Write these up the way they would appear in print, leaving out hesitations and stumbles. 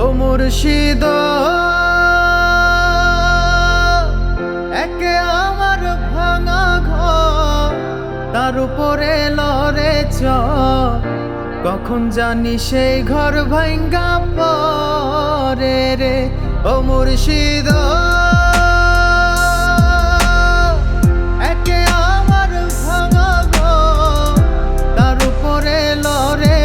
ও মুর্শিদ একে আমার ভাঙা ঘর, তার উপরে লড়ে কখন জানি সেই ঘর ভাঙ্গা পরে রে। ও মুর্শিদ একে আমার ভাঙা ঘর, তার উপরে লড়ে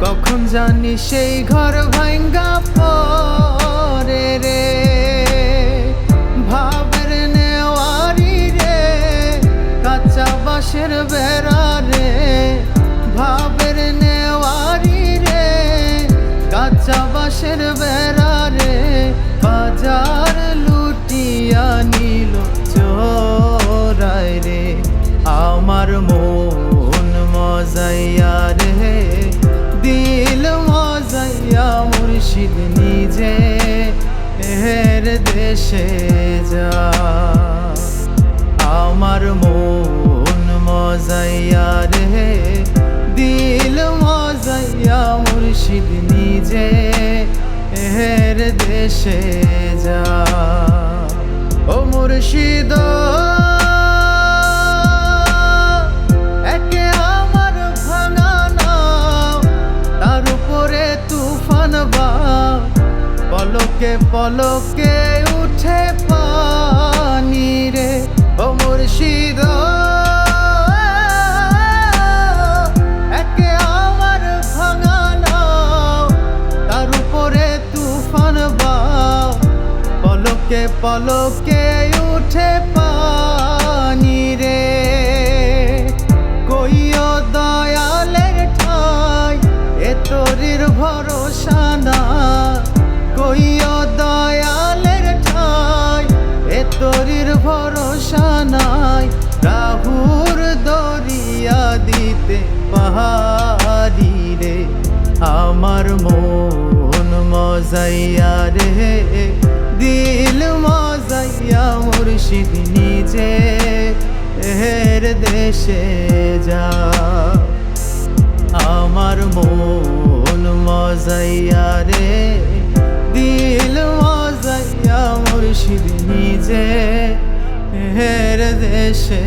কখন জানি সেই ঘর ভাঙ্গা পরে রে। ভাবের নেওয়ারি রে, কাঁচা বাঁশের বেড়া রে, ভাবের নেওয়ারি রে, কাঁচা বাঁশের বেড়া রে, বাজার লুটিয়া নিল চোরাই রে। আমার মন মজাইয়া রে, দিল মজাইয়া মুর্শিদ নিজে এর দেশে যা। আমার মন মজাইয়া রে, দিল মজাইয়া মুর্শিদ নিজে এর দেশে যা। ও মুর্শিদ একে আমার ভাঙা নাও, তার উপরে তুফান বাও, পলকে পলকে উঠে পানি রে। ও মুর্শিদ একে আমার ভাঙা নাও, তার উপরে তুফান বাও, পলকে পলকে উঠে পানি রে। কইও দয়ালের ঠাই এ তোরির ভরসা না, কইও দয়ালের ঠাই এ তোরির ভরসা নাই। রাহুর দরিয়া দিতে পাহাড়ি রে, আমার মন মজাইয়া রে, দিল মজাইয়া মুর্শিদ নিজে এর দেশে যা। আমার মন মজাইয়া রে, দিল মজাইয়া মুর্শিদ নিজে এর দেশে